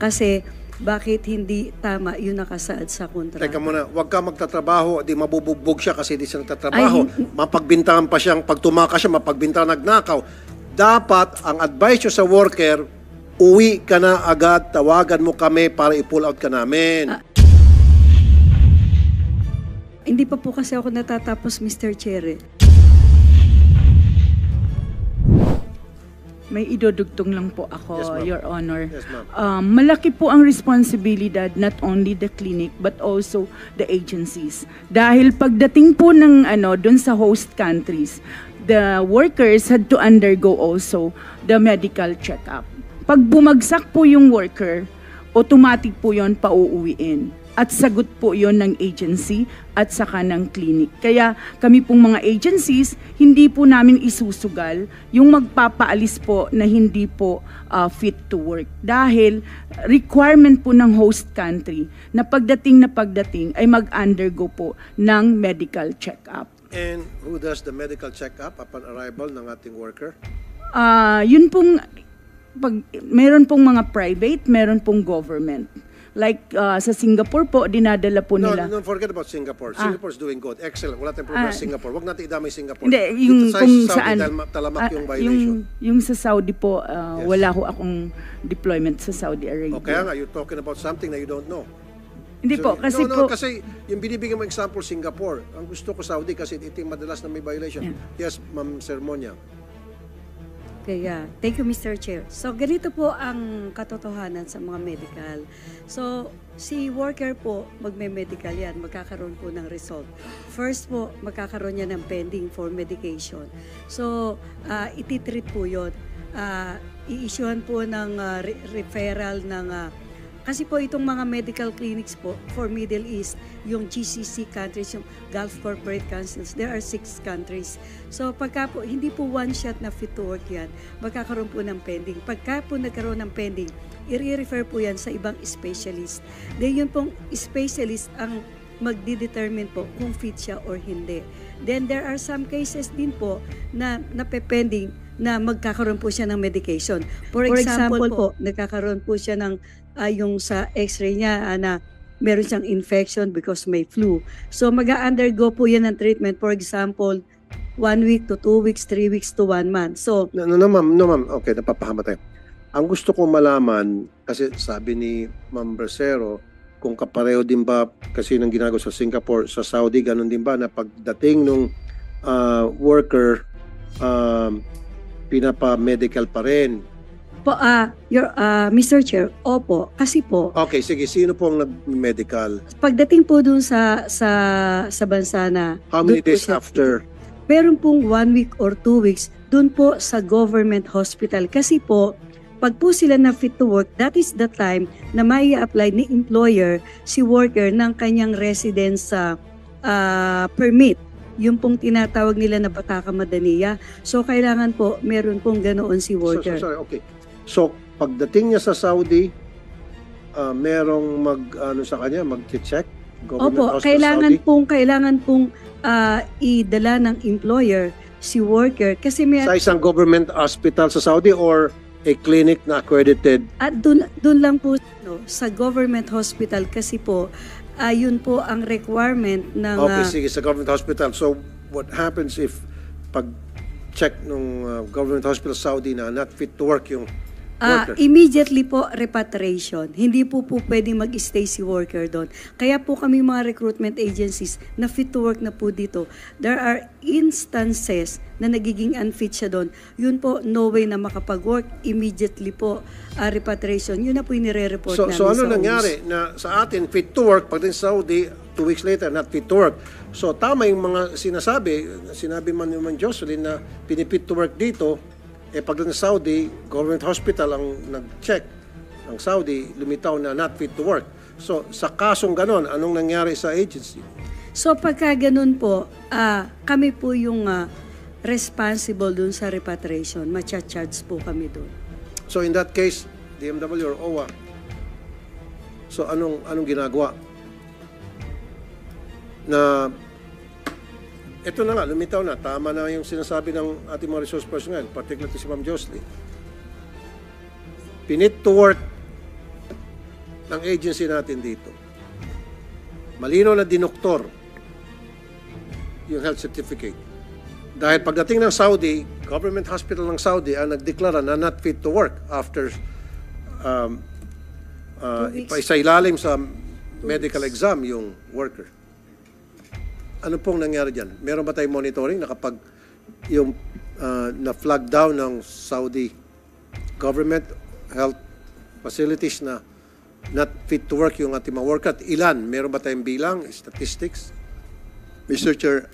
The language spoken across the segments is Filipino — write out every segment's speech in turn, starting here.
kasi bakit hindi tama yung nakasaad sa kontrata. Teka muna, huwag ka magtatrabaho, di mabubugbog siya kasi di siya nagtatrabaho. Mapagbintangan pa siyang, pag tumakas siya, mapagbintangan nagnakaw. Dapat, ang advice nyo sa worker, uwi ka na agad, tawagan mo kami para i-pull out ka namin. Hindi pa po kasi ako natatapos, Mr. Chair. May idudugtong lang po ako, Yes, ma'am. Your Honor. Yes, ma'am. Malaki po ang responsibilidad not only the clinic but also the agencies. Dahil pagdating po ng doon sa host countries, the workers had to undergo also the medical check-up. Pag bumagsak po yung worker, automatic po yon pauuwiin. At sagot po yon ng agency at saka ng clinic. Kaya kami pong mga agencies, hindi po namin isusugal yung magpapaalis po na hindi po fit to work. Dahil requirement po ng host country na pagdating ay mag-undergo po ng medical check-up. And who does the medical check-up upon arrival ng ating worker? Yun pong, meron pong mga private, meron pong government. Like sa Singapore po, dinadala po nila. No, forget about Singapore. Singapore's doing good. Excellent. Wala tayong problema sa Singapore. Huwag natin idamay Singapore. Hindi, yung dito kung sa saan. Saudi, talamak yung violation. Yung sa Saudi po, Yes. wala ho akong deployment sa Saudi Arabia. O kaya nga, you're talking about something that you don't know. Hindi po, kasi no, po. kasi yung binibigyan mo example, Singapore. Ang gusto ko Saudi kasi ito yung madalas na may violation. Yes, Ma'am Sermonia. Kaya, thank you, Mr. Chair. So, ganito po ang katotohanan sa mga medical. So, si worker po, magme-medical yan, magkakaroon po ng result. First po, magkakaroon niya ng pending for medication. So, ititreat po yun. I-issuehan po ng referral ng kasi po itong mga medical clinics po for Middle East, yung GCC countries, yung Gulf Corporate Councils, there are 6 countries. So pagka po, hindi po one shot na fit to work yan, magkakaroon po ng pending. Pagka po nagkaroon ng pending, i-refer po yan sa ibang specialist. Then yun pong specialist ang magdi-determine po kung fit siya or hindi. Then there are some cases din po na napepending na magkakaroon po siya ng medication. For example po, nagkakaroon po siya ng yung sa x-ray niya na meron siyang infection because may flu. So mag-undergo po yan ng treatment. For example, 1 week to 2 weeks, 3 weeks to 1 month. So, No, ma'am. Okay, napapahama tayo. Ang gusto kong malaman, kasi sabi ni Ma'am Bracero, kung kapareho din ba kasi ng ginagawa sa Singapore, sa Saudi, ganun din ba na pagdating nung worker, pinapa-medical pa rin? po, Mr. Chair, opo, kasi po, Okay, sige. Sino po ang nag-medical? pagdating po dun sa bansa na, How many dun po days siya- after? meron pong 1 week or 2 weeks dun po sa government hospital. Kasi po, pag po sila na fit to work, that is the time na may apply ni employer si worker ng kanyang residence permit. Yung pong tinatawag nila na Bataka Madaniya. So, kailangan po, meron pong ganoon si worker. Sorry, okay. So, pagdating niya sa Saudi, merong sa kanya, mag-check? Opo, kailangan pong idala ng employer si worker kasi may Sa isang government hospital sa Saudi or a clinic na accredited? at dun lang po sa government hospital kasi po yun po ang requirement ng Okay, sige, sa government hospital. So, what happens if pag-check nung government hospital Saudi na not fit to work yung worker? immediately po repatriation. Hindi po pwedeng mag-stay si worker doon. Kaya po kami mga recruitment agencies na fit to work na po dito. There are instances na nagiging unfit siya doon. Yun po, no way na makapag-work. Immediately po repatriation. Yun na po yung nire-report namin So, ano sa nangyari? Na sa atin, fit to work, pag din Saudi, 2 weeks later, not fit to work. So, tama yung mga sinabi man naman Jocelyn na pinipit to work dito, pagdating sa Saudi, government hospital ang nag-check. Ang Saudi, lumitaw na not fit to work. So, sa kasong ganon, anong nangyari sa agency? So pagka ganun po, kami po yung responsible dun sa repatriation. Macha-charge po kami dun. So, in that case, DMW or OWA, so anong ginagawa? Na ito na nga, lumitaw na. Tama na yung sinasabi ng ating mga resource personnel, particularly si Ma'am Jocelyn. Pinit to work ng agency natin dito. Malino na dinoktor yung health certificate. Dahil pagdating ng Saudi, government hospital ng Saudi ang nagdeklara na not fit to work after ipaisailalim sa medical exam yung worker. Ano pong nangyari dyan? Meron ba tayong monitoring na kapag yung na-flag down ng Saudi government health facilities na not fit to work yung ating mga worker, at ilan? Meron ba tayong bilang, statistics? Mr. Chair,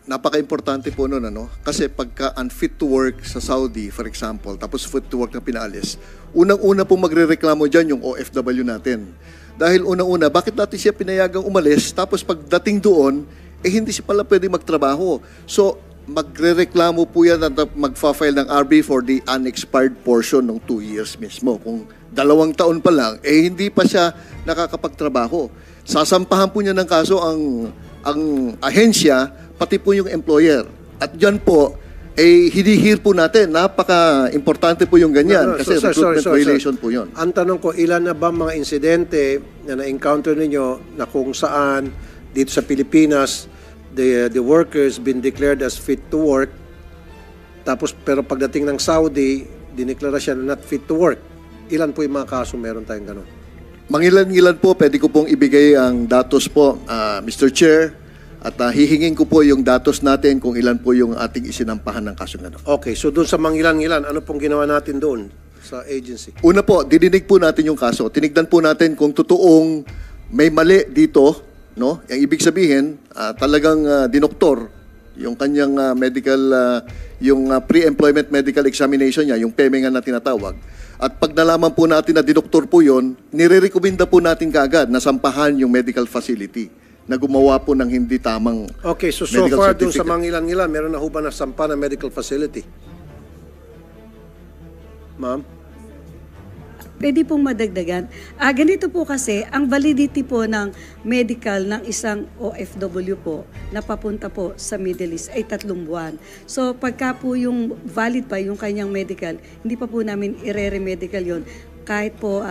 napaka-importante po nun, ano? Kasi pagka unfit to work sa Saudi, for example, tapos fit to work na pinaalis, unang-una po magre-reklamo dyan yung OFW natin. Dahil unang-una, bakit natin siya pinayagang umalis, tapos pagdating doon, hindi siya pala pwede magtrabaho. So, magre-reklamo po yan at magfa-file ng RB for the unexpired portion ng 2 years mismo. Kung 2 taon pa lang, hindi pa siya nakakapagtrabaho. Sasampahan po niya ng kaso ang ahensya, pati po yung employer. At dyan po, hinihir po natin. Napaka-importante po yung ganyan. Kasi recruitment violation po yun. Ang tanong ko, ilan na ba mga insidente na na-encounter ninyo na kung saan dito sa Pilipinas, the workers been declared as fit to work, tapos pero pagdating ng Saudi, dineklara siya na not fit to work. Ilan po yung mga kaso meron tayong ganun? Mangilan-ngilan po, pwede ko pong ibigay ang datos po, Mr. Chair, at hihingin ko po yung datos natin kung ilan po yung ating isinampahan ng kasong ano. Okay, so doon sa mangilan-ngilan, ano pong ginawa natin doon sa agency? Una po, dininig po natin yung kaso. Tinignan po natin kung totoong may mali dito, no? Yung ibig sabihin, talagang dinoktor yung kanyang medical, yung pre-employment medical examination niya, yung PEME nga na tinatawag. At pag nalaman po natin na dinoktor po yun, nire-recommenda po natin kaagad na sampahan yung medical facility na gumawa po ng hindi tamang Okay, so medical far doon sa certificate. mangilan-ngilan, meron na ho ba na sampa ng medical facility? Ma'am? Pwede pong madagdagan. Ganito po kasi, ang validity po ng medical ng isang OFW po na papunta po sa Middle East ay 3 buwan. So pagka po yung valid pa yung kanyang medical, hindi pa po namin ire-remedical yon kahit po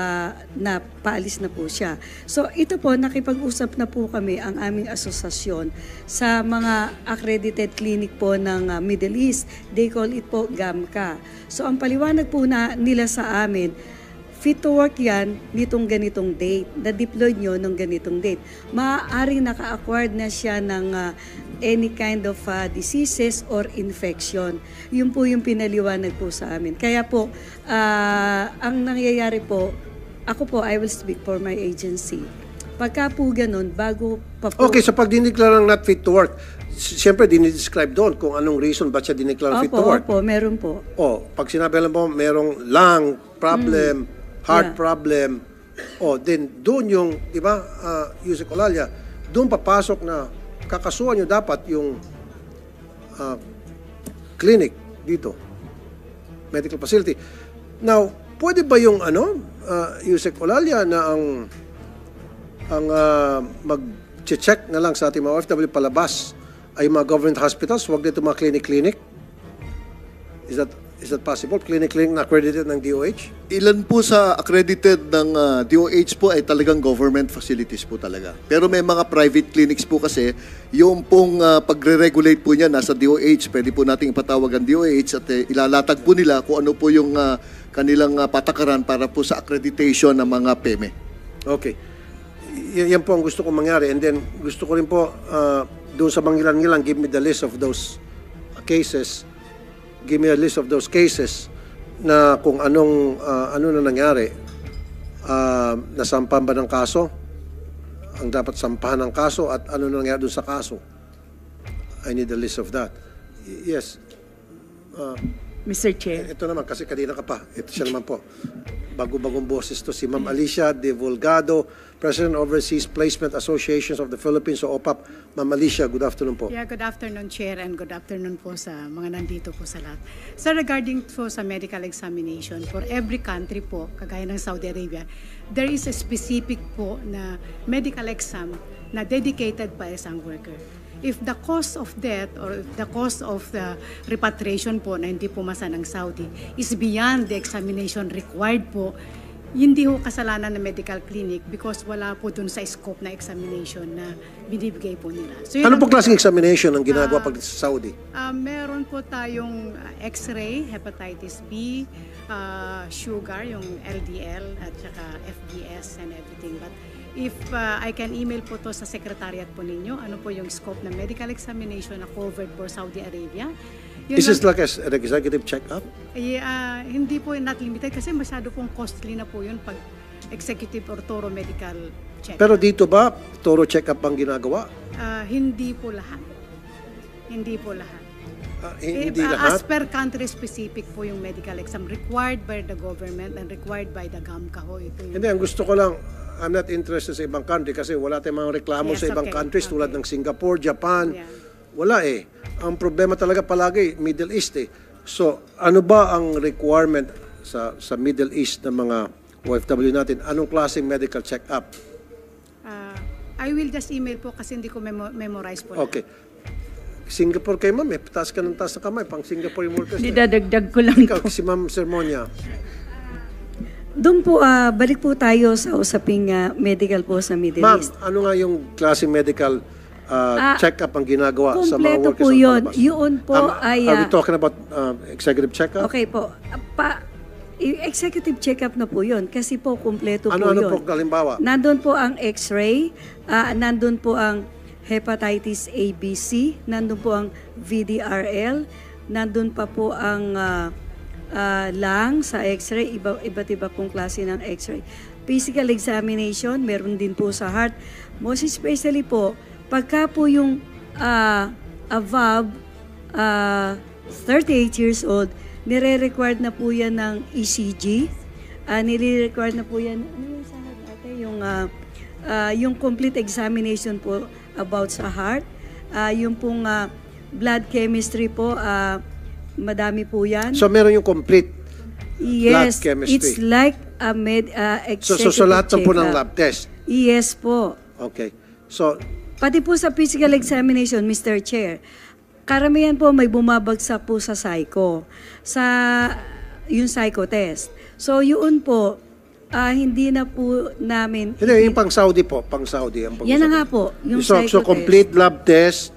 na paalis na po siya. So ito po, nakipag-usap na po kami ang aming asosasyon sa mga accredited clinic po ng Middle East. They call it po GAMCA. So ang paliwanag po nila sa amin, fit to work yan nitong ganitong date, na-deploy nyo ng ganitong date. Maaaring naka-acquired na siya ng any kind of diseases or infection. Yun po yung pinaliwanag po sa amin. Kaya po, ang nangyayari po, ako po, I will speak for my agency. Pagka po ganun, bago pa po... Okay, so pag dineklara ng not fit to work, siyempre dinidescribe doon kung anong reason ba siya dineklara fit to work. Opo, meron po. Pag sinabi lang po, merong lung problem, heart problem, then doon yung, di ba, Yusek Olalia, doon papasok na kakasuhan nyo dapat yung clinic dito, medical facility. Now, pwede ba yung Yusek Olalia na ang mag-check na lang sa ating mga OFW palabas ay mga government hospitals, huwag dito mga clinic-clinic? Is that possible? Clinic-clinic na accredited ng DOH? Ilan po sa accredited ng DOH po ay talagang government facilities po talaga. Pero may mga private clinics po kasi, yung pong pagre-regulate po niya nasa DOH, pwede po nating ipatawag ang DOH at ilalatag po nila kung ano po yung kanilang patakaran para po sa accreditation ng mga PEME. Okay. Yan po ang gusto kong mangyari. And then, gusto ko rin po, doon sa mangilan-ngilan, give me the list of those cases. Give me a list of those cases na kung ano na nangyari. Nasampahan ba ng kaso? Ang dapat sampahan ng kaso at ano na nangyari doon sa kaso? I need a list of that. Yes. Mr. Chair. Ito naman, kasi kanina ka pa. Ito siya naman po. Bago-bagong boses to si Ma'am Alicia De Volgado, President Overseas Placement Associations of the Philippines, o OPAP. Ma'am Alicia, good afternoon po. Yeah, good afternoon, Chair, and good afternoon po sa mga nandito po sa lahat. So regarding po sa medical examination, for every country po, kagaya ng Saudi Arabia, there is a specific po na medical exam na dedicated pa isang worker. If the cause of death or the cause of the repatriation po na hindi pumasa ng Saudi is beyond the examination required po, hindi ho kasalanan ng medical clinic because wala po dun sa scope na examination na binibigay po nila. So, yun Ano ang- po klaseng examination ang ginagawa pag sa Saudi? Meron po tayong X-ray, hepatitis B, sugar, yung LDL, at saka FBS and everything. But if I can email po to sa secretariat po ninyo, ano po yung scope ng medical examination na covered for Saudi Arabia. Yun Is this lang- like an executive check-up? hindi po not limited kasi masyado pong costly na po yun pag executive or thorough medical check. Pero dito ba, thorough check-up ang ginagawa? Hindi po lahat. Hindi po lahat. Hindi As lahat? per country specific po yung medical exam required by the government and required by the GAMCA ho. Ito yung, Hindi, ang gusto ko lang, I'm not interested sa ibang country kasi wala tayong mga reklamo Yes, sa ibang okay, countries tulad okay. ng Singapore, Japan. Yeah. Wala eh. Ang problema talaga palagi, Middle East eh. So, ano ba ang requirement sa Middle East ng mga OFW natin? Anong klaseng medical check-up? I will just email po kasi hindi ko memorize po. Okay. Singapore kayo, ma'am. Eh, taas ka ng taas na kamay. Pang Singapore workers. Hindi, Eh. dadagdag ko lang Ikaw, po. si Ma'am Sermonia. Doon po, balik po tayo sa usaping medical po sa Middle Ma'am, East. ano nga yung klaseng medical check-up ang ginagawa sa mga Kompleto workers po sa yun. palabas? Yun po ay... Are we talking about executive check-up? Okay po. Executive check-up na po yun kasi po kumpleto po Ano yun. po halimbawa? Nandun po ang X-ray, nandun po ang hepatitis ABC, nandun po ang VDRL, nandun pa po ang lung sa X-ray, iba't iba pong klase ng X-ray. Physical examination, meron din po sa heart. Most especially po, pagka po yung above 38 years old, nire-required na po yan ng ECG. Nire-required na po yan, ano yung sa heart ate? Yung complete examination po about sa heart. Yung pong blood chemistry po, madami po yan. So meron yung complete Yes, blood chemistry. it's like a executive so lahat ng po ng check-up. lab test. Yes po. Okay. So, Pati po sa physical examination, Mr. Chair, karamihan po may bumabagsak po sa psycho, yung psycho test. So yun po, hindi na po namin... hindi, yung pang Saudi po, pang Saudi. Ang Yan na nga po, yung so, psycho so complete lab test,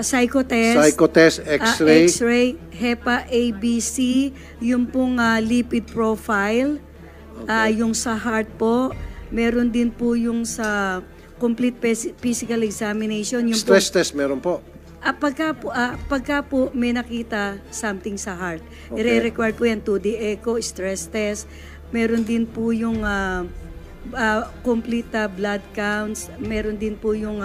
psycho test, psycho test, x-ray. X-ray, HEPA, ABC, yung pong lipid profile, yung sa heart po, meron din po yung sa complete physical examination. Yung Stress test meron po. Pagka po may nakita something sa heart, Okay. i-require po yan 2D echo, stress test. Meron din po yung complete blood counts. Meron din po yung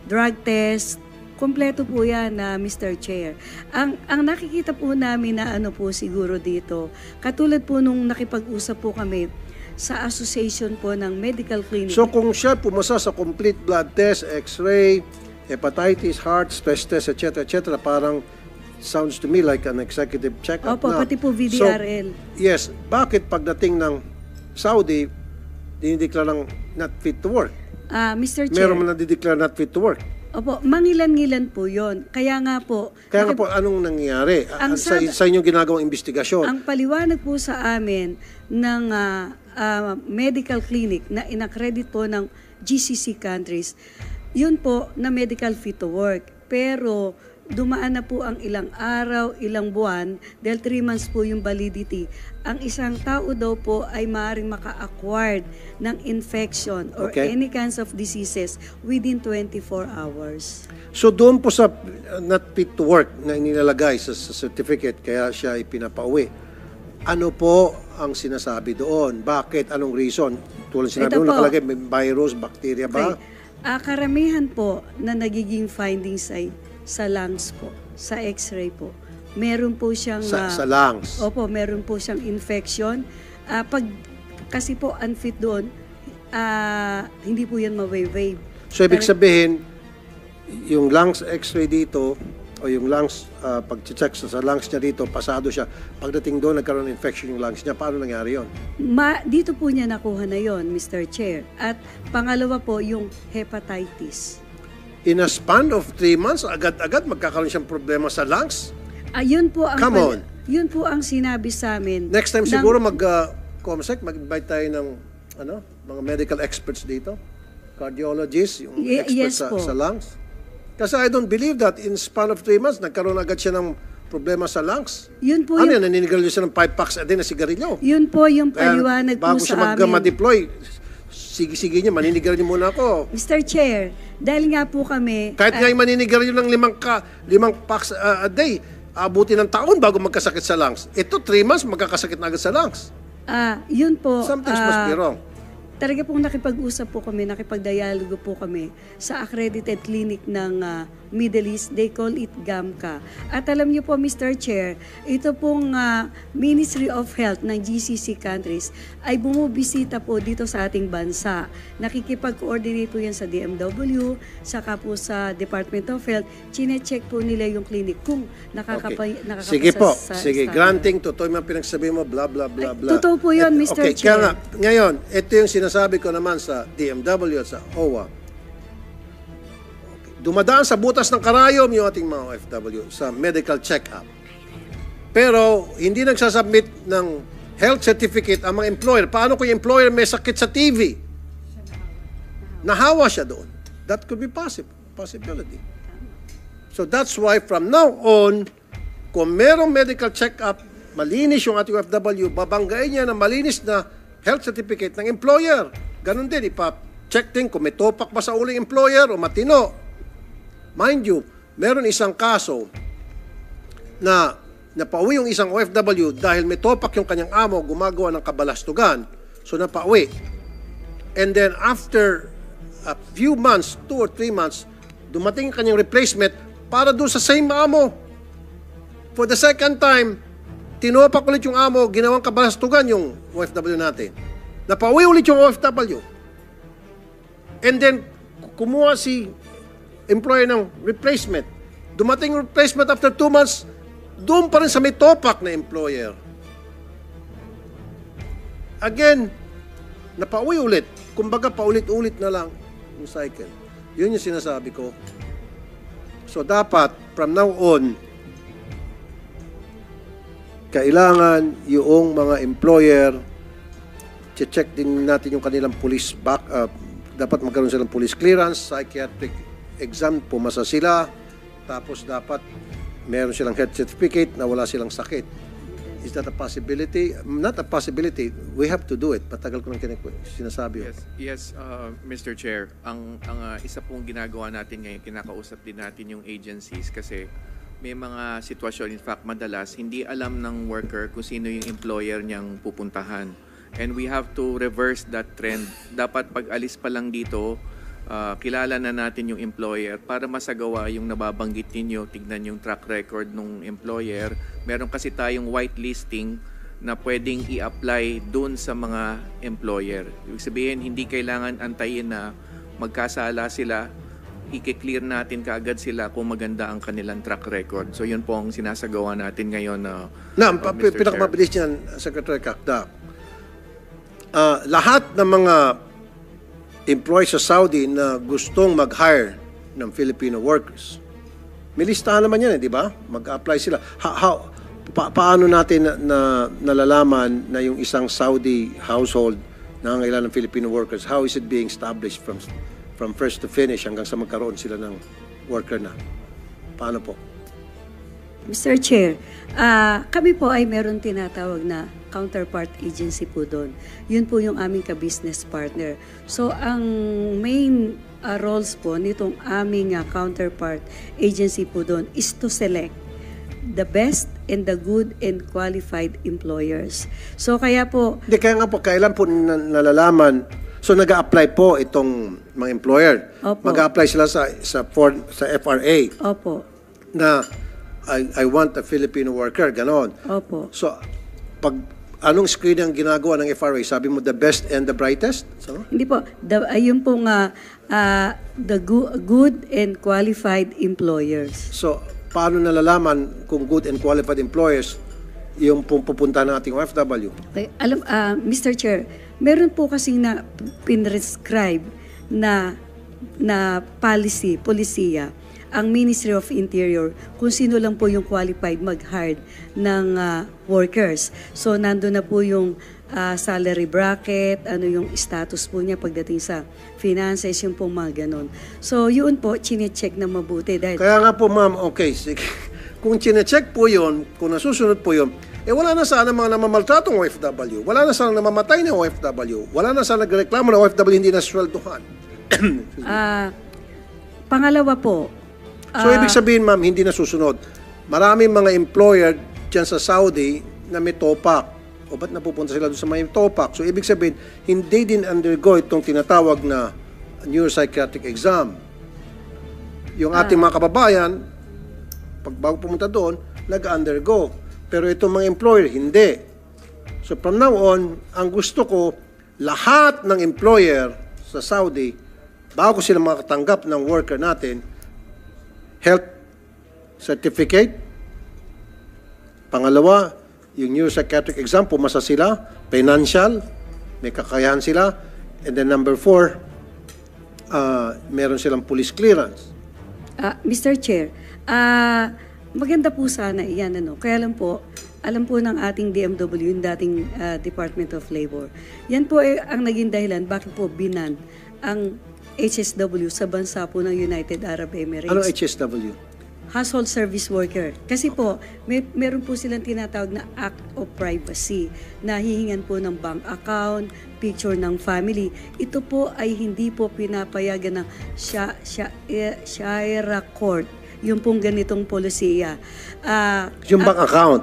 drug test. Kompleto po yan, Mr. Chair. Ang nakikita po namin na ano po siguro dito, katulad po nung nakipag-usap po kami sa association po ng medical clinic. So kung siya pumasa sa complete blood test, x-ray, hepatitis, heart, stress test, etc., parang sounds to me like an executive check-up Opo, na. pati po VDRL. So, yes, bakit pagdating ng Saudi, dinideklarang not fit to work? Mr. Chair. Meron man nadideklar not fit to work. Opo, mangilan-ngilan po yon. Kaya nga po, Kaya nga po, anong nangyayari Ang sa inyong ginagawang investigasyon? ang paliwanag po sa amin ng medical clinic na inaccredit po ng GCC countries, yun po na medical fit to work. Pero dumaan na po ang ilang araw, ilang buwan, dahil 3 months po yung validity. Ang isang tao daw po ay maaaring maka-acquired ng infection or Okay. any kinds of diseases within 24 hours. So doon po sa not fit to work na inilalagay sa certificate kaya siya ipinapauwi, ano po ang sinasabi doon? Bakit? Anong reason? Tulad sinabi Ito mo, po. nakalagay may virus, bacteria ba? Okay. Karamihan po na nagiging findings ay sa lungs po, sa x-ray po. Meron po siyang... Sa lungs? Opo, meron po siyang infection. Kasi po unfit doon, hindi po yan ma-wave. So ibig sabihin, yung lungs x-ray dito, o yung lungs, pag-check sa lungs niya dito, pasado siya. Pagdating doon, nagkaroon ng infection yung lungs niya. Paano nangyari yun? Dito po niya nakuha na yon, Mr. Chair. At pangalawa po, yung hepatitis. In a span of 3 months, agad-agad magkakaroon siyang problema sa lungs? Yun po ang Come on. Yun po ang sinabi sa amin. Next time ng- siguro Comsec, mag-invite tayo ng mga medical experts dito. Cardiologists, yung experts yes po. sa lungs. Kasi I don't believe that in span of 3 months, nagkaroon agad siya ng problema sa lungs. Yun po Ano yung, yan, naninigarilyo siya ng 5 packs a day na sigarilyo. yun po yung Kaya paliwanag po bago siya sa amin. mag-deploy, sige niya, maninigarilyo muna ako. Mr. Chair, dahil nga po kami... Kahit nga yung maninigarilyo ng 5 packs a day, abuti ng taon bago magkasakit sa lungs. Ito, 3 months, magkakasakit na agad sa lungs. Yun po. Something's must be wrong. Talaga pong nakipag-usap po kami, nakipag-dialogo po kami sa accredited clinic ng Middle East. They call it GAMCA. At alam niyo po, Mr. Chair, ito pong Ministry of Health ng GCC countries ay bumubisita po dito sa ating bansa. Nakikipag-coordinate po yan sa DMW, saka po sa Department of Health. Chine-check po nila yung clinic kung nakakapasa Sige po. sa Sige, standard. granting, totoo yung mga pinagsabi mo, bla bla bla Ay, bla. totoo po yun, Mr. Okay, Chair. kaya nga, ngayon, ito yung sinasabi ko naman sa DMW at sa OWA. Okay. Dumadaan sa butas ng karayom yung ating mga OFW sa medical check-up. Pero, hindi nagsasubmit ng health certificate ang mga employer. Paano kung yung employer may sakit sa TV? Nahawa siya doon. That could be possibility. So that's why from now on, kung merong medical check-up, malinis yung ating OFW, babanggain niya na malinis na health certificate ng employer. Ganon din, ipa-check din kung may topak ba sa uling employer o matino. Mind you, meron isang kaso na napauwi yung isang OFW dahil may topak yung kanyang amo, gumagawa ng kabalastugan. So napauwi. And then after a few months, 2 or 3 months, dumating yung kanyang replacement para doon sa same amo. For the second time, tinopak ulit yung amo, ginawang kabalastugan yung OFW natin. Napauwi ulit yung OFW. And then, kumuha si employer ng replacement. Dumating yung replacement after 2 months, doon pa rin sa may topak na employer. Again, napauwi ulit. Kumbaga, paulit-ulit na lang yung cycle. Yun yung sinasabi ko. So, dapat, from now on, kailangan yung mga employer, check din natin yung kanilang police backup. Dapat magkaroon silang police clearance, psychiatric exam, pumasa sila. Tapos dapat meron silang health certificate na wala silang sakit. Is that a possibility? Not a possibility. We have to do it. Patagal ko nang sinasabi. Yes, Mr. Chair. Ang isa pong ginagawa natin ngayon, kinakausap din natin yung agencies kasi may mga sitwasyon, in fact, madalas, hindi alam ng worker kung sino yung employer niyang pupuntahan. And we have to reverse that trend. Dapat pag alis pa lang dito, kilala na natin yung employer para masagawa yung nababanggit ninyo, tignan yung track record ng employer. Meron kasi tayong whitelisting na pwedeng i-apply dun sa mga employer. Ibig sabihin, hindi kailangan antayin na magkasala sila, i-clear natin kaagad sila kung maganda ang kanilang track record. So yun po ang sinasagawa natin ngayon. Mr. Pinakamabilis niyan, Secretary Kakda. Lahat ng mga employees sa Saudi na gustong mag-hire ng Filipino workers, may listahan naman yan, di ba? Mag-apply sila. Paano natin nalalaman na yung isang Saudi household na ngailan ng Filipino workers, how is it being established from first to finish hanggang sa magkaroon sila ng worker na? Paano po? Mr. Chair, kami po ay meron tinatawag na counterpart agency po doon. Yun po yung aming ka-business partner. So, ang main roles po nitong aming counterpart agency po doon is to select the best and the good and qualified employers. So, kaya po... Hindi, kaya nga po, kailan po nalalaman. So, nag-a-apply po itong mga employer. Opo. Mag-a-apply sila sa FRA. Opo. Na I want a Filipino worker, ganon. Opo. So, pag anong screen ang ginagawa ng FRA? Sabi mo, the best and the brightest? So? Hindi po. Ayun pong the good and qualified employers. So, paano nalalaman kung good and qualified employers yung pupunta ng ating OFW? Okay. Mr. Chair, meron po kasing na pinrescribe na polisiya ang Ministry of Interior kung sino lang po yung qualified mag-hire ng workers. So, nandun na po yung salary bracket, ano yung status po niya pagdating sa finances, yung po mga ganon. So, yun po, chinecheck na mabuti. Dahil, Kaya nga po, ma'am, okay, sige. Kung chinecheck po yun, kung nasusunod po yun, wala na sana mga namamaltratong OFW. Wala na sana namamatay na OFW. Wala na sana nagreklamo na OFW hindi nasweldohan. pangalawa po, So, ibig sabihin, ma'am, hindi nasusunod. Maraming mga employer dyan sa Saudi na may topak. O ba't napupunta sila doon sa may topak? So, ibig sabihin, hindi din undergo itong tinatawag na neuropsychiatric exam. Yung ating mga kababayan, pag bago pumunta doon, nag-undergo. Pero itong mga employer, hindi. So, from now on, ang gusto ko, lahat ng employer sa Saudi, bago sila makatanggap ng worker natin, health certificate. Pangalawa, yung neuropsychiatric exam, pumasa sila. Financial, may kakayahan sila. And then number 4, meron silang police clearance. Mr. Chair, maganda po sana iyan, ano. Kaya lang po, alam po ng ating DMW, yung dating Department of Labor. Yan po ang naging dahilan bakit po binan ang HSW sa bansa po ng United Arab Emirates. Anong HSW? Household Service Worker. Kasi po, meron po silang tinatawag na Act of Privacy na hihingan po ng bank account, picture ng family. Ito po ay hindi po pinapayagan ng Sharia Court. Yung pong ganitong polisiya. Yung bank account.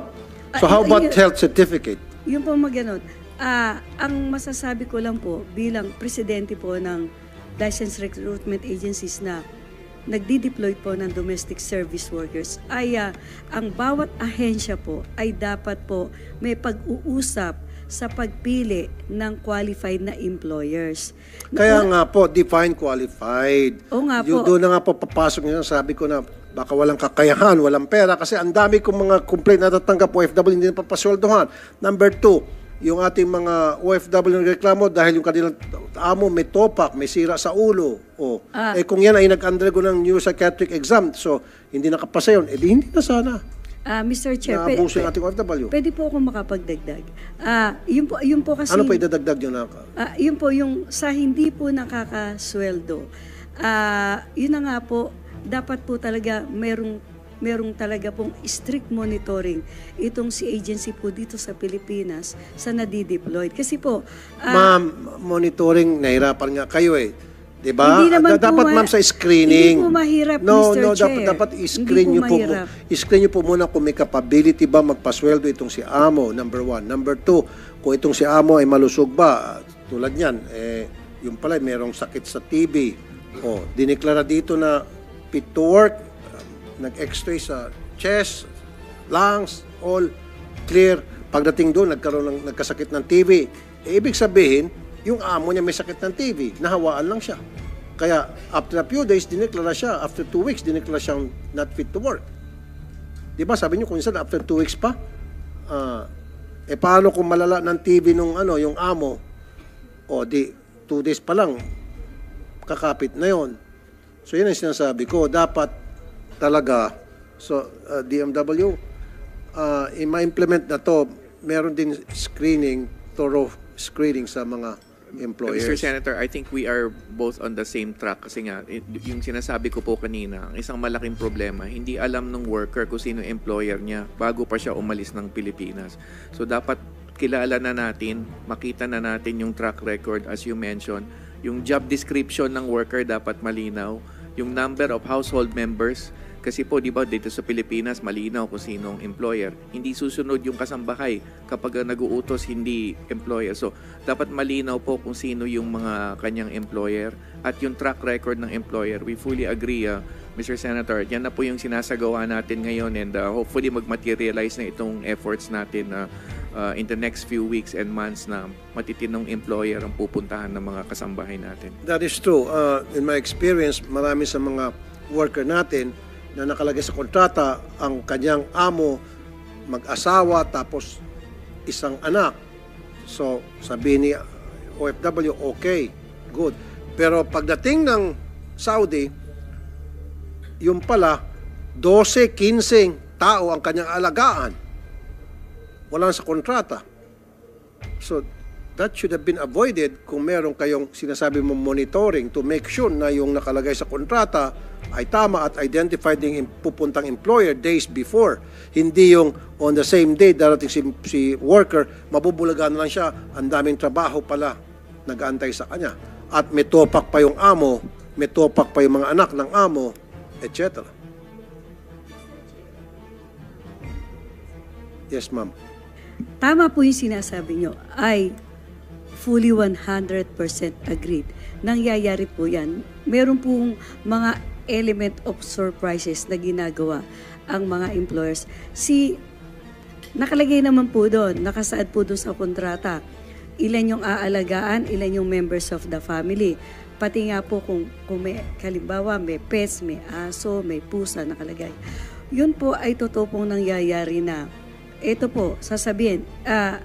So how about health certificate? Yung po maganon. Ang masasabi ko lang po bilang presidente po ng Licensed Recruitment Agencies na nagdi-deploy po ng domestic service workers ay ang bawat ahensya po ay dapat po may pag-uusap sa pagpili ng qualified na employers. Kaya nga po, define qualified. Oo nga po. Doon na nga po papasok niya, sabi ko na baka walang kakayahan, walang pera kasi ang dami kong mga complaint na tatanggap po OFW hindi na papasweldohan. Number 2, yung ating mga OFW ng reklamo dahil yung kanilang amo may topak, may sira sa ulo. Kung yan ay nag-undergo ng neuropsychiatric exam, so hindi nakapasa yun, di hindi na sana. Mr. Chair, Naabuso yung ating OFW. pwede po akong makapagdagdag. Yun po kasi... Ano pa idadagdag nyo na? Yun po, yung sa hindi po nakakasweldo. Yun na nga po, dapat po talaga merong talaga pong strict monitoring itong si agency po dito sa Pilipinas sa nadi-deployed. Kasi po... Ma'am, monitoring, nahirapan nga kayo eh. Diba? Hindi naman dapat po ma'am sa screening. Hindi po mahirap, No, Mr. Chair. dapat i-screen nyo po. I-screen nyo po muna kung may capability ba magpasweldo itong si amo, number 1. Number 2, kung itong si amo ay malusog ba, tulad yan, yung pala, merong sakit sa TB. Dineklara dito na fit to work, nag-x-ray sa chest, lungs, all clear. Pagdating doon, nagkasakit ng TB. Ibig sabihin, yung amo niya may sakit ng TB, nahawaan lang siya. Kaya after a few days, dineklara siya. After 2 weeks, dineklara siyang not fit to work. Di ba? Sabi niyo kung minsan after 2 weeks pa, paano kung malala ng TB nung yung amo? Di 2 days pa lang, kakapit na yon. So yun ang sinasabi ko. Dapat talaga, DMW, i-implement na to, meron din screening, thorough screening sa mga employers. Mr. Senator, I think we are both on the same track kasi nga, yung sinasabi ko po kanina, ang isang malaking problema, hindi alam ng worker kung sino employer niya bago pa siya umalis ng Pilipinas. So dapat kilala na natin, makita na natin yung track record as you mentioned, yung job description ng worker dapat malinaw, yung number of household members. Kasi po, di ba, dito sa Pilipinas, malinaw kung sinong employer. Hindi susunod yung kasambahay kapag nag-uutos, hindi employer. So, dapat malinaw po kung sino yung mga kanyang employer at yung track record ng employer. We fully agree, Mr. Senator. Yan na po yung sinasagawa natin ngayon and hopefully mag-materialize na itong efforts natin in the next few weeks and months na matitinong employer ang pupuntahan ng mga kasambahay natin. That is true. In my experience, marami sa mga worker natin na nakalagay sa kontrata ang kanyang amo, mag-asawa, tapos isang anak. So, sabi ni OFW, okay, good. Pero pagdating ng Saudi, yung pala, 12, 15 tao ang kanyang alagaan. Wala sa kontrata. So, that should have been avoided kung meron kayong sinasabi mong monitoring to make sure na yung nakalagay sa kontrata ay tama at identified yung pupuntang employer days before. Hindi yung on the same day darating si worker, mabubulagan na lang siya, ang daming trabaho pala nag-aantay sa kanya. At may topak pa yung amo, may topak pa yung mga anak ng amo, etc. Yes, ma'am. Tama po yung sinasabi nyo. I fully 100% agreed. Nangyayari po yan. Meron pong mga element of surprises na ginagawa ang mga employers. Nakalagay naman po doon, nakasaad po doon sa kontrata, ilan yung aalagaan, ilan yung members of the family. Pati nga po kung may, halimbawa, may pets, may aso, may pusa nakalagay. Yun po ay totoo pong nangyayari na ito po, sasabihin,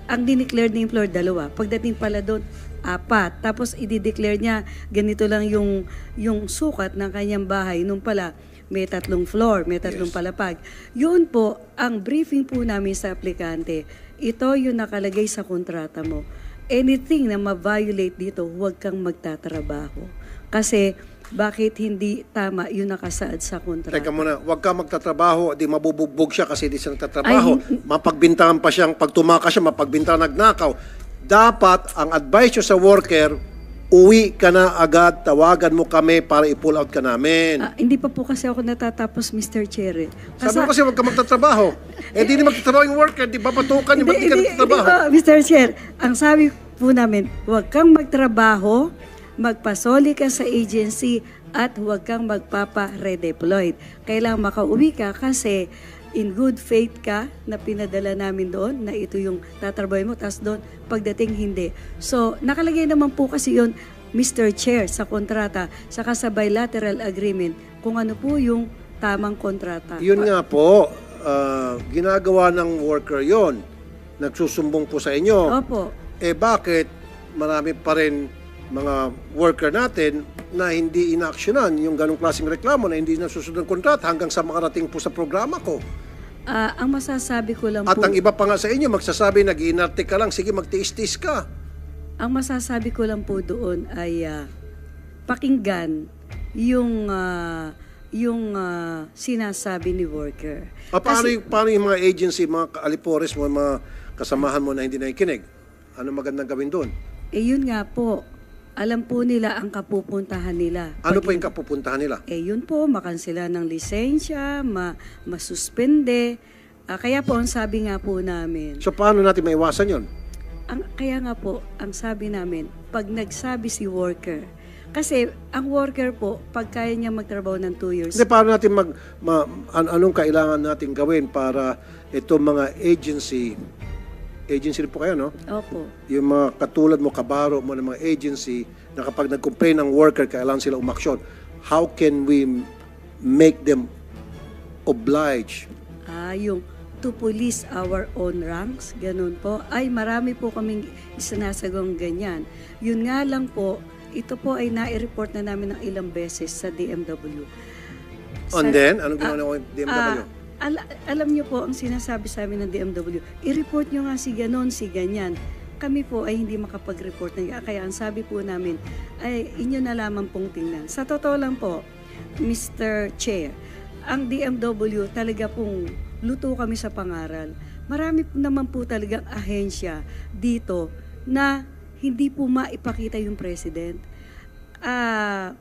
ang dineclare ni employer 2, pagdating pala doon, 4. Tapos i-declare niya, ganito lang yung sukat ng kanyang bahay. Nung pala, may 3 floor, may 3 palapag. Yun po, ang briefing po namin sa aplikante, ito yung nakalagay sa kontrata mo. Anything na ma-violate dito, huwag kang magtatrabaho. Kasi, bakit hindi tama yung nakasaad sa kontrata? Teka muna, huwag ka magtatrabaho, di mabubugbog siya kasi di siya nagtatrabaho. Mapagbintangan pa siyang, pag tumakas siya, mapagbintangan nagnakaw. Dapat, ang advice nyo sa worker, uwi ka na agad, tawagan mo kami para i-pull out ka namin. Hindi pa po kasi ako natatapos, Mr. Chair. Sabi mo kasi huwag ka magtatrabaho. Di na magtatrabaho yung worker, di ba patukan, di ba di ka nagtatrabaho? Mr. Chair, ang sabi po namin, huwag kang magtrabaho, magpasoli ka sa agency at huwag kang magpapa-redeployed. Kailangan makauwi ka kasi in good faith ka na pinadala namin doon na ito yung tatrabahin mo, tapos doon pagdating hindi. So, nakalagay naman po kasi yun, Mr. Chair, sa kontrata, saka sa bilateral agreement, kung ano po yung tamang kontrata. Yun nga po, ginagawa ng worker yon, nagsusumbong po sa inyo. Opo. Bakit marami pa rin mga worker natin na hindi inaaksyonan yung ganong klaseng reklamo na hindi nasusunod ng kontrata hanggang sa makarating po sa programa ko. Ang masasabi ko lang At po... ang iba pa nga sa inyo, magsasabi, nag-iinarte ka lang, sige magtiis-tiis ka. Ang masasabi ko lang po doon ay pakinggan yung sinasabi ni worker. Paano yung mga agency, mga alipores mo, mga kasamahan mo na hindi nakikinig? Ano magandang gawin doon? Yun nga po. Alam po nila ang kapupuntahan nila. Ano po yung kapupuntahan nila? Yun po, makansela ng lisensya, masuspende. Kaya po, ang sabi nga po namin. So paano natin maiwasan yun? Kaya nga po, ang sabi namin, pag nagsabi si worker, kasi ang worker po, pag kaya niya magtrabaho ng 2 years. Hindi, paano natin anong kailangan natin gawin para itong mga agency rin po kayo, no? Opo. Yung mga katulad mo, kabaro mo ng mga agency na kapag nag-complain ng worker, kailangan sila umaksyon. How can we make them oblige? Yung to police our own ranks, ganun po. Ay, marami po kaming isinasagawang ganyan. Yun nga lang po, ito po ay nai-report na namin ng ilang beses sa DMW. And then, anong ginawa ng DMW? Alam niyo po, ang sinasabi sa amin ng DMW, i-report niyo nga si ganon, si ganyan. Kami po ay hindi makapag-report na kaya ang sabi po namin ay inyo na lamang pong tingnan. Sa totoo lang po, Mr. Chair, ang DMW talaga pong luto kami sa pangaral. Marami naman po talagang ahensya dito na hindi po maipakita yung president.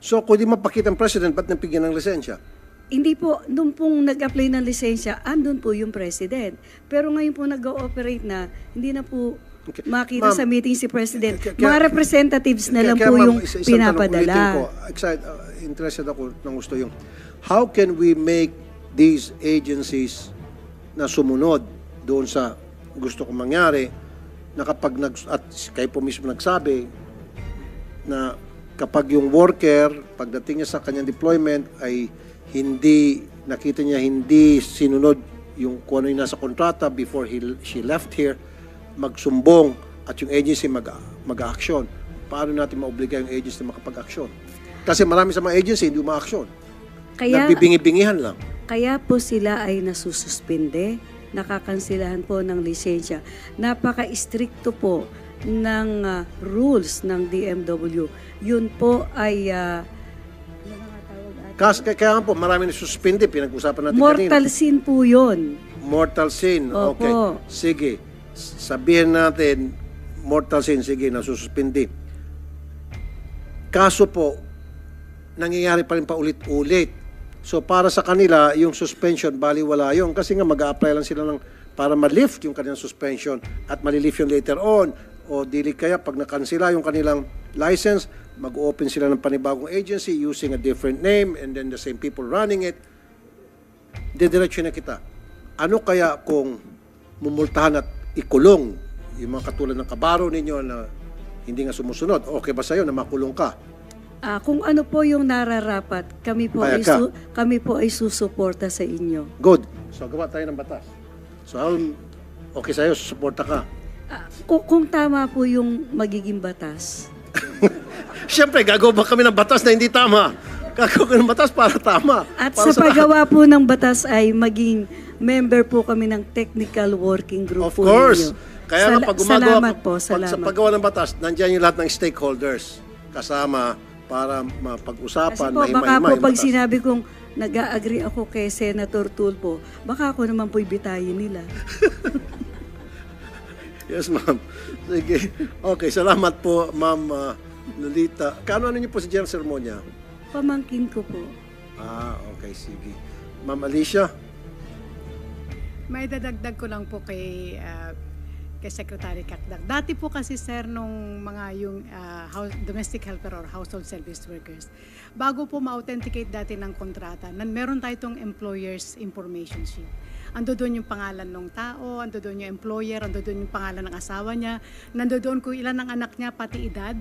So, kung di mapakita ang president, ba't napigyan ng lisensya? Hindi po, nung pong nag-apply ng lisensya, andun po yung president. Pero ngayon po nag-ooperate na, hindi na po makita sa meeting si president. Mga representatives na lang po yung pinapadala. Interested ako ng gusto yung, how can we make these agencies na sumunod doon sa gusto kong mangyari, na kapag at kayo po mismo nagsabi, na kapag yung worker, pagdating niya sa kanyang deployment, ay nakita niya hindi sinunod yung kung ano yung nasa kontrata before she left here, magsumbong at yung agency mag-action. Paano natin maobliga yung agency na makapag-action? Kasi marami sa mga agency hindi uma-action. Nagbibingi-bingihan lang. Kaya po sila ay nasususpende, nakakansilahan po ng lisensya. Napaka-stricto po ng rules ng DMW. Yun po ay Kaya nga po, marami na suspindi, pinag-usapan natin mortal kanina. sin po yun. Mortal sin. Opo. Okay. Sige. Sabihin natin, mortal sin, sige, nasususpindi. Kaso po, nangyayari pa rin paulit-ulit. So para sa kanila, yung suspension, baliwala yun. Kasi nga mag-a-apply lang sila ng para ma-lift yung kanilang suspension at malilift yun later on. O dili kaya pag nakansila yung kanilang license, mag-open sila ng panibagong agency using a different name and then the same people running it. Didiretso na kita. Ano kaya kung mumultahan at ikulong yung mga katulad ng kabaro ninyo na hindi nga sumusunod? Okay ba sa'yo na makulong ka? Kung ano po yung nararapat, kami Payag ka. po ay susuporta sa inyo. Good. So gawa tayo ng batas. So okay sa'yo, susuporta ka. Kung tama po yung magiging batas. Siyempre, gagawa kami ng batas na hindi tama. Gagawa kami ng batas para tama. At Para sa paggawa po ng batas ay maging member po kami ng technical working group Of po course. ninyo. Kaya nga pag gumagawa, salamat po, sa salamat. paggawa ng batas, nandiyan yung lahat ng stakeholders kasama para Kasi mapag-usapan, po, baka mahima-hima po yung pag batas. sinabi kong nag-a-agree ako kay Senator Tulfo, baka ako naman po'y bitayin nila. Yes, ma'am. Sige. Okay, salamat po, ma'am Lolita. Ano niyo po si General Sermonia? Pamangkin ko po. Okay, sige. Ma'am Alicia? May dadagdag ko lang po kay Secretary Cacdac. Dati po kasi sir nung mga yung domestic helper or household service workers, bago po ma-authenticate dati ng kontrata, meron tayo itong employer's information sheet. Ando doon yung pangalan ng tao, ando doon yung employer, ando doon yung pangalan ng asawa niya, nando doon kung ilan ang anak niya, pati edad,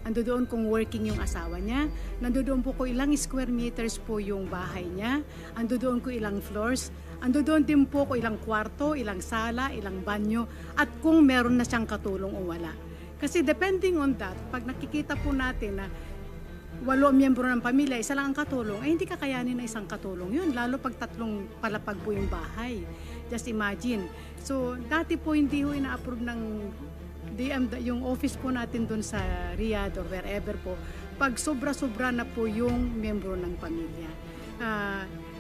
ando doon kung working yung asawa niya, nando doon po kung ilang square meters po yung bahay niya, ando doon kung ilang floors, ando doon din po kung ilang kwarto, ilang sala, ilang banyo, at kung meron na siyang katulong o wala. Kasi depending on that, pag nakikita po natin na 8 miyembro ng pamilya, isa lang ang katulong, ay hindi kakayanin na isang katulong yun, lalo pag 3 palapag po yung bahay. Just imagine. So, dati po hindi ho ina-approve ng yung office po natin doon sa Riyadh or wherever po, pag sobra-sobra na po yung miyembro ng pamilya.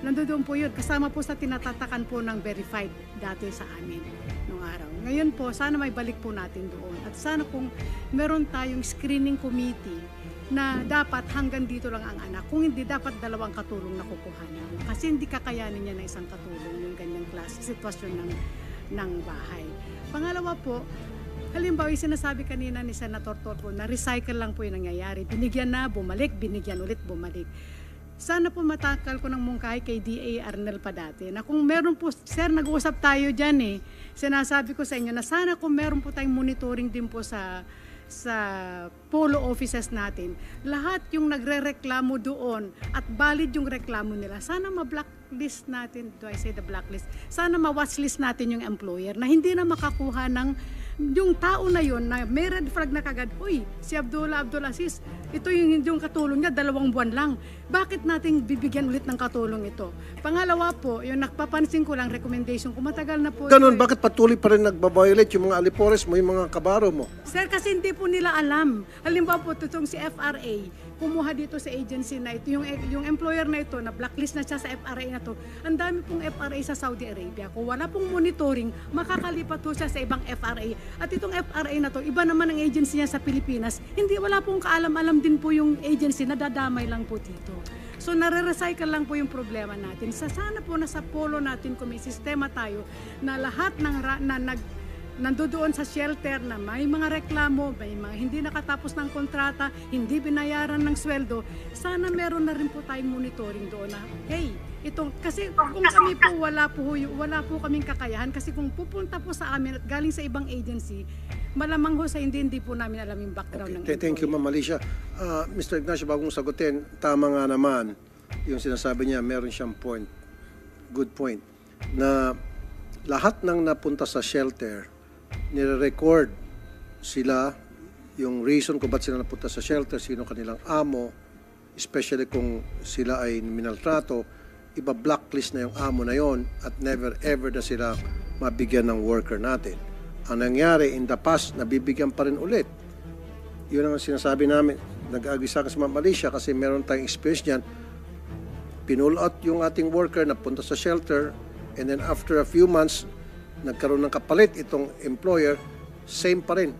Nandoon po yun, kasama po sa tinatatakan po ng verified dati sa amin noong araw. Ngayon po, sana may balik po natin doon. At sana kung meron tayong screening committee na dapat hanggang dito lang ang anak. Kung hindi, dapat 2 katulong na kukuhanin. Kasi hindi kakayanin niya na isang katulong yung ganyang klase, sitwasyon ng bahay. Pangalawa po, halimbawa yung sinasabi kanina ni Senator Tulfo na recycle lang po yung nangyayari. Binigyan na, bumalik, binigyan ulit, bumalik. Sana po matakal ko ng mungkahi kay DA Arnel pa dati na kung meron po, sir, nag-uusap tayo dyan sinasabi ko sa inyo na sana kung meron po tayong monitoring din po sa polo offices natin, lahat yung nagre-reklamo doon at valid yung reklamo nila, sana ma-blacklist natin, do I say the blacklist? Sana ma-watchlist natin yung employer na hindi na makakuha ng yung tao na yon na may red flag na kagad, uy, si Abdul Aziz, ito yung katulong niya, 2 buwan lang. Bakit natin bibigyan ulit ng katulong ito? Pangalawa po, yung nakpapansin ko lang, recommendation ko, matagal na po. Ganun, bakit patuloy pa rin nagbabiolate yung mga alipores mo, yung mga kabaro mo? Sir, kasi hindi po nila alam. Halimbawa po, itong si FRA, kumuha dito sa agency na ito, yung employer na ito, na blacklist na siya sa FRA na to, ang dami pong FRA sa Saudi Arabia. Kung wala pong monitoring, makakalipat po siya sa ibang FRA. At itong FRA na to, iba naman ang agency niya sa Pilipinas, wala pong kaalam-alam din po yung agency, nadadamay lang po dito. So nare-recycle lang po yung problema natin. Sana po nasa polo natin kung may sistema tayo na lahat nandoon sa shelter na may mga reklamo, may mga hindi nakatapos ng kontrata, hindi binayaran ng sweldo, sana meron na rin po tayong monitoring doon na, hey, kasi kung kami po wala po kaming kakayahan, kasi kung pupunta po sa amin at galing sa ibang agency, malamang ho sa hindi po namin alam yung background ng employee. Thank you, Ma'am Alicia. Mr. Ignacio, bagong sagutin, tama nga naman yung sinasabi niya, meron siyang point, good point, na lahat ng napunta sa shelter, nire-record sila yung reason kung ba't sila napunta sa shelter, sino kanilang amo, especially kung sila ay minaltrato, iba-blacklist na yung amo na yon at never ever na sila mabigyan ng worker natin. Ang nangyari in the past, nabibigyan pa rin ulit. Yun ang sinasabi namin. Nag-agree sa akin si Ma'am Alicia kasi meron tayong experience niyan. Pinull out yung ating worker na punta sa shelter, and then after a few months, nagkaroon ng kapalit itong employer, same pa rin,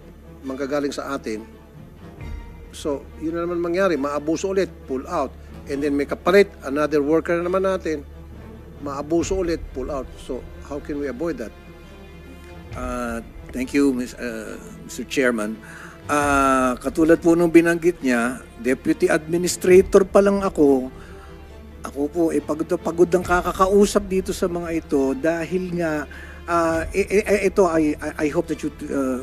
manggagaling sa atin. So, yun na naman mangyari, maabuso ulit, pull out. And then may kapalit, another worker na naman natin, maabuso ulit, pull out. So, how can we avoid that? Thank you, Mr. Chairman. Katulad po nung binanggit niya, Deputy Administrator pa lang ako. Ako po, pagod na pagod ang kakakausap dito sa mga ito dahil nga, ito, I hope that you,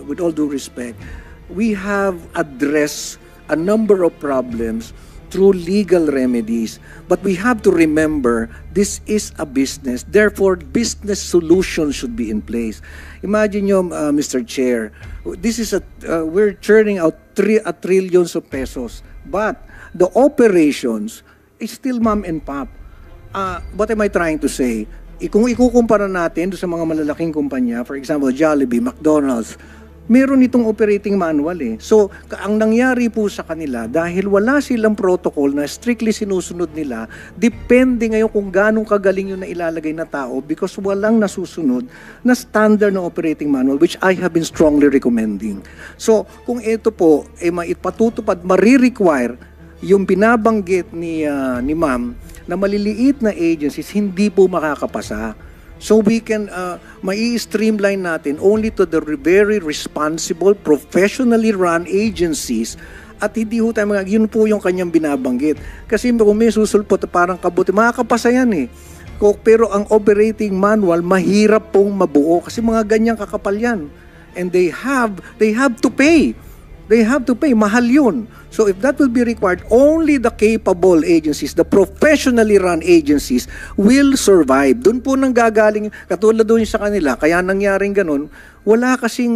with all due respect, we have addressed a number of problems through legal remedies. But we have to remember, this is a business. Therefore, business solutions should be in place. Imagine nyo, Mr. Chair, this is we're churning out trillions of pesos. But the operations is still mom and pop. What am I trying to say? Kung ikukumpara natin sa mga malalaking kumpanya, for example, Jollibee, McDonald's, meron itong operating manual eh. So, ang nangyari po sa kanila, dahil wala silang protocol na strictly sinusunod nila, depende ngayon kung ganong kagaling yung nailalagay na tao because walang nasusunod na standard na operating manual, which I have been strongly recommending. So, kung ito po, maipatutupad, marirequire yung binabanggit ni ma'am na maliliit na agencies, hindi po makakapasa. So we can, mai-streamline natin only to the very responsible, professionally run agencies at hindi ho tayo yun po yung kanyang binabanggit. Kasi kung may susulpot, parang kabuti, makakapasa yan eh. Pero ang operating manual, mahirap pong mabuo kasi mga ganyang kakapal yan. And they have to pay. They have to pay. Mahal yun. So if that will be required, only the capable agencies, the professionally run agencies will survive. Doon po nang gagaling, katulad doon sa kanila, kaya nangyaring ganun, wala kasi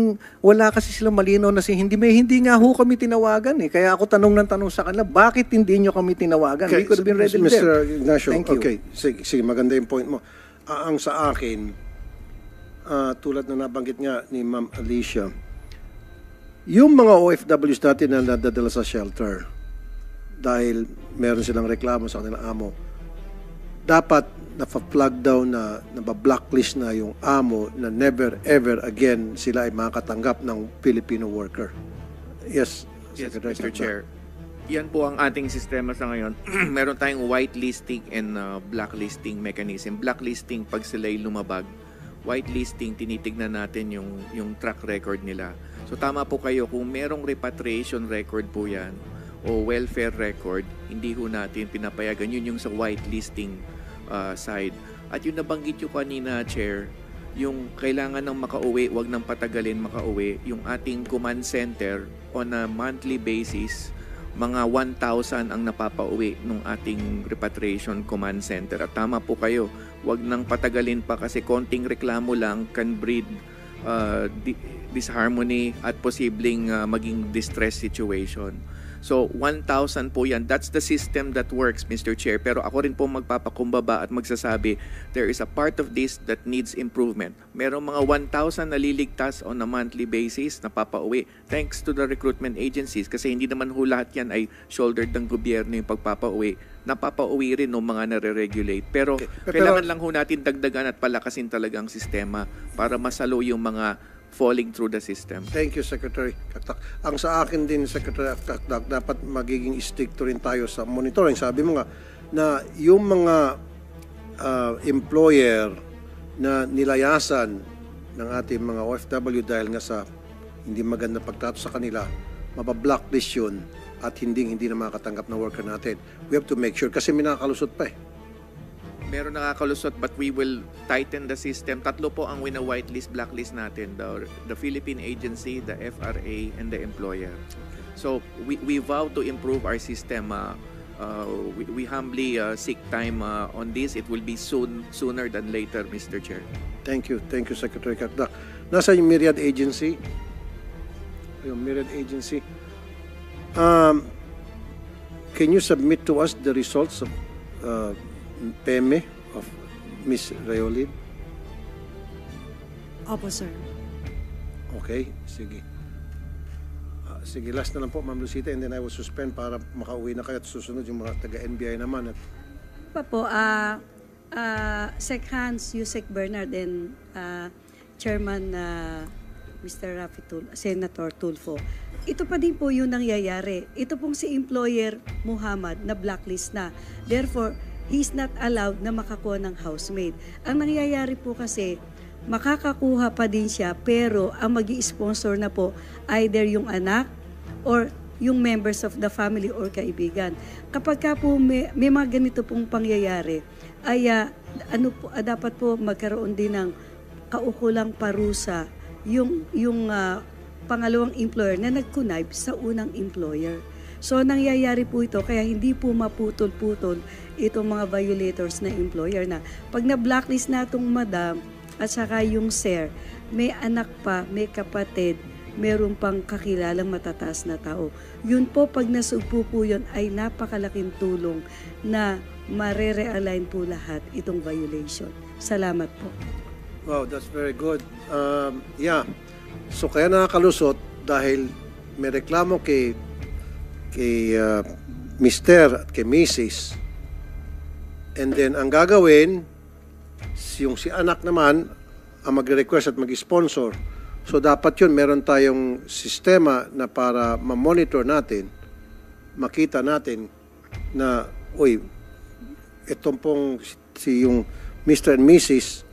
silang malinaw na hindi nga ho kami tinawagan eh. Kaya ako tanong sa kanila, bakit hindi nyo kami tinawagan? Okay, We could have been ready Mr. there. Ignacio, Thank you. okay. Sige, maganda yung point mo. Ang sa akin, tulad na nabanggit nga ni Ma'am Alicia, yung mga OFWs natin na nadadala sa shelter dahil meron silang reklamo sa kanilang amo, dapat na-flag down na naba-blacklist na yung amo na never ever again sila ay makakatanggap ng Filipino worker. Yes, Yes, Secretary Mr. Cacna. Chair. Yan po ang ating sistema sa ngayon. Meron tayong whitelisting and blacklisting mechanism. Blacklisting pag sila'y lumabag. Whitelisting, tinitignan natin yung track record nila. So tama po kayo, kung merong repatriation record po yan o welfare record, hindi ho natin pinapayagan. Yun yung sa whitelisting side. At yung nabanggit yung kanina, Chair, yung kailangan ng makauwi, wag nang patagalin makauwi, yung ating command center on a monthly basis, mga 1,000 ang napapauwi ng ating repatriation command center. At tama po kayo, wag nang patagalin pa kasi konting reklamo lang can breed disharmony at posibleng maging distress situation. So 1,000 po yan. That's the system that works, Mr. Chair. Pero ako rin po magpapakumbaba at magsasabi there is a part of this that needs improvement. Merong mga 1,000 naliligtas on a monthly basis na papauwi thanks to the recruitment agencies kasi hindi naman ho lahat yan ay shouldered ng gobyerno yung pagpapauwi. Napapauwi rin ng mga nare-regulate. Pero kailangan lang ho natin dagdagan at palakasin talaga ang sistema para masalo yung mga falling through the system. Thank you, Secretary Cactac. Ang sa akin din, Secretary Cactac, dapat magiging stricto rin tayo sa monitoring. Sabi mo nga na yung mga employer na nilayasan ng ating mga OFW dahil nga sa hindi maganda pagtrato sa kanila, mabablocklist yun at hindi na makakatanggap na worker natin. We have to make sure kasi may nakakalusot pa eh. Meron nakakalusot but we will tighten the system. Tatlo po ang wina-whitelist, blacklist natin. The Philippine agency, the FRA, and the employer. So we vow to improve our system. We humbly seek time on this. It will be sooner than later, Mr. Chair. Thank you, Secretary Cactac. Nasa yung Myriad Agency? Yung Myriad Agency. Can you submit to us the results of PEME of Ms. Rayolid? Opo, sir. Okay, sige. Sige, last na lang po, Ma'am Lucita, and then I will suspend para makauwi na kayo at susunod yung mga taga-NBI naman. At Pa po, Sec Hans, Yusek Bernard, and Chairman Mr. Senator Tulfo. Ito pa din po yung nangyayari. Ito pong si employer Muhammad na blacklist na. Therefore, he's not allowed na makakuha ng housemaid. Ang nangyayari po kasi, makakakuha pa din siya pero ang magi-sponsor na po either yung anak or yung members of the family or kaibigan. Kapag ka po may mga ganito pong pangyayari, ay dapat po magkaroon din ng kaukulang parusa yung pangalawang employer na nag-connive sa unang employer. So nangyayari po ito kaya hindi po maputol-putol itong mga violators na employer na pag na-blacklist na itong madam at saka yung sir, may anak pa, may kapatid, meron pang kakilalang matataas na tao. Yun po, pag nasugpo po yun, ay napakalaking tulong na mare-realign po lahat itong violation. Salamat po. wow, that's very good. Yeah. So kaya nakakalusot dahil may reklamo kay Mr. at kay Mrs. And then ang gagawin, yung si anak naman ang magre-request at mag-sponsor. So dapat yun, meron tayong sistema na para ma-monitor natin, makita natin na, uy, itong pong si yung Mr. and Mrs.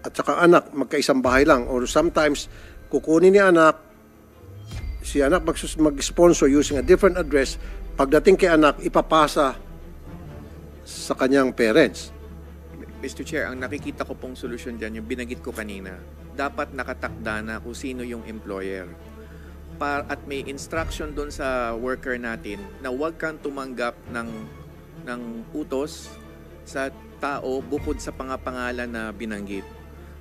at saka anak, magkaisang bahay lang. Or sometimes, kukunin ni anak, si anak mag-sponsor using a different address, pagdating kay anak, ipapasa sa kanyang parents. Mr. Chair, ang nakikita ko pong solusyon dyan, yung binanggit ko kanina, dapat nakatakda na kung sino yung employer. At may instruction doon sa worker natin na huwag kang tumanggap ng utos sa tao bukod sa pangalan na binanggit.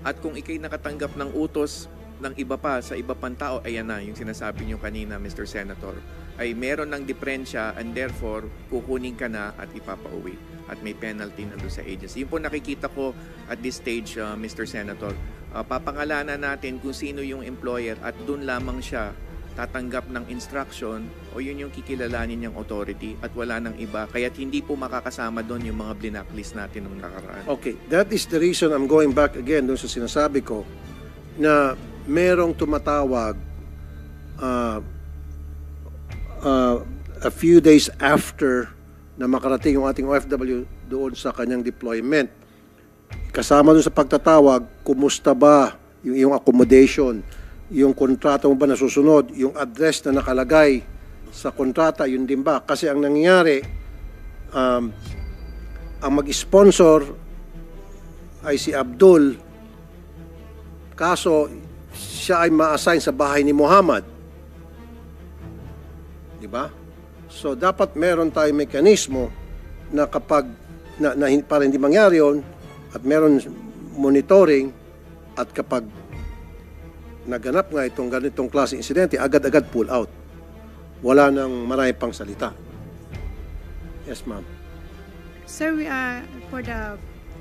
At kung ikay nakatanggap ng utos ng iba pa sa iba pang tao, ayan na, yung sinasabi nyo kanina, Mr. Senator, ay meron ng diferensya and therefore kukunin ka na at ipapauwi. At may penalty na doon sa agency. Yung po nakikita ko at this stage, Mr. Senator, papangalanan natin kung sino yung employer at doon lamang siya tatanggap ng instruction o yun yung kikilalanin niyang authority at wala nang iba. Kaya't hindi po makakasama doon yung mga blacklist natin nung nakaraan. Okay, that is the reason I'm going back again doon sa sinasabi ko na merong tumatawag a few days after na makarating yung ating OFW doon sa kanyang deployment. Kasama doon sa pagtatawag, kumusta ba yung iyong accommodation, yung kontrata mo ba nasusunod, yung address na nakalagay sa kontrata, yun din ba? Kasi ang nangyayari, ang mag-sponsor ay si Abdul, kaso siya ay ma-assign sa bahay ni Muhammad. Di ba? So, dapat meron tayong mekanismo na kapag, para hindi mangyari yun, at meron monitoring, at kapag naganap nga itong ganitong klase insidente, agad-agad pull out. Wala nang marami pang salita. Yes, ma'am. Sir, for the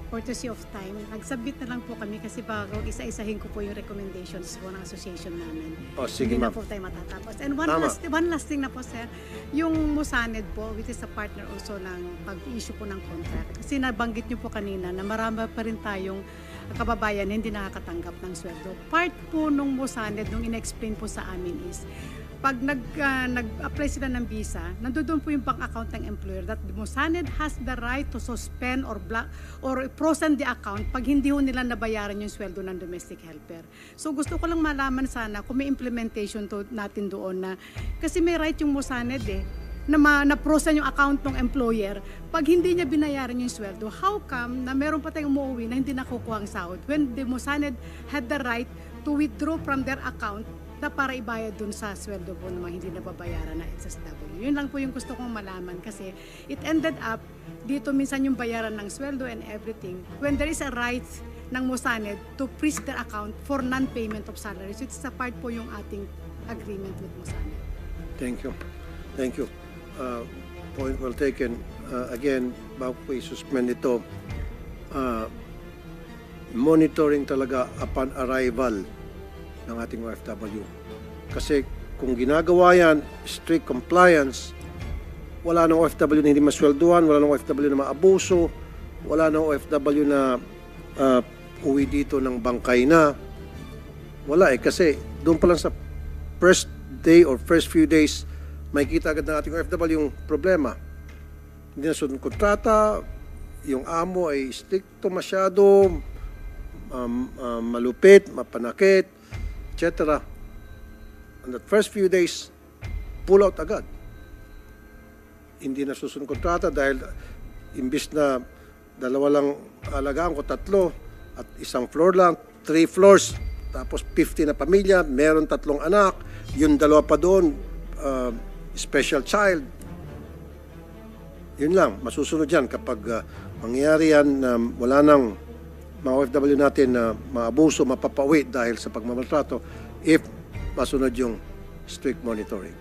courtesy of time, nag-submit na lang po kami kasi bago isa-isahin ko po yung recommendations po ng association namin. Oh, sige, hindi na ma'am. po tayo matatapos. And one Tama. last thing na po, sir, yung Musaned po, which is a partner also ng pag-issue po ng contract. Kasi nabanggit niyo po kanina na marami pa rin tayong kababayan hindi nakakatanggap ng sweldo. Part po nung Musaned, nung in-explain po sa amin is, pag nag-apply sila ng visa, nandoon po yung bank account ng employer that the Musaned has the right to suspend or frozen the account pag hindi ho nila nabayaran yung sweldo ng domestic helper. So gusto ko lang malaman sana kung may implementation natin doon na, kasi may right yung Musaned na-frozen yung account ng employer pag hindi niya binayaran yung sweldo. How come na meron pa tayong umuwi na hindi nakukuha ang sahod when the Musaned had the right to withdraw from their account na para ibayad dun sa sweldo po na hindi nababayaran na SSW. Yun lang po yung gusto kong malaman kasi it ended up dito minsan yung bayaran ng sweldo and everything when there is a right ng Musaned to freeze their account for non-payment of salaries. It's a part po yung ating agreement with Musaned. Thank you. Thank you. Point well taken. Again, bago po i-suspend ito, monitoring talaga upon arrival ng ating OFW. Kasi kung ginagawa yan, strict compliance, wala nang OFW na hindi maswelduhan, wala nang OFW na maabuso, wala nang OFW na uwi dito ng bangkay na. Wala kasi doon pa lang sa first day or first few days, makikita agad ng ating OFW yung problema. Hindi na sunod kontrata, yung amo ay stricto masyado, malupit, mapanakit, etc. On the first few days, pull out agad. Hindi na susunod kontrata dahil imbis na 2 lang alagaan ko, 3 at isang floor lang, 3 floors, tapos 50 na pamilya, meron 3 anak, yung 2 pa doon, special child. Yun lang, masusunod yan kapag mangyayari yan na wala nang mga OFW natin na maabuso, mapapawi dahil sa pagmamaltrato if masunod yung strict monitoring.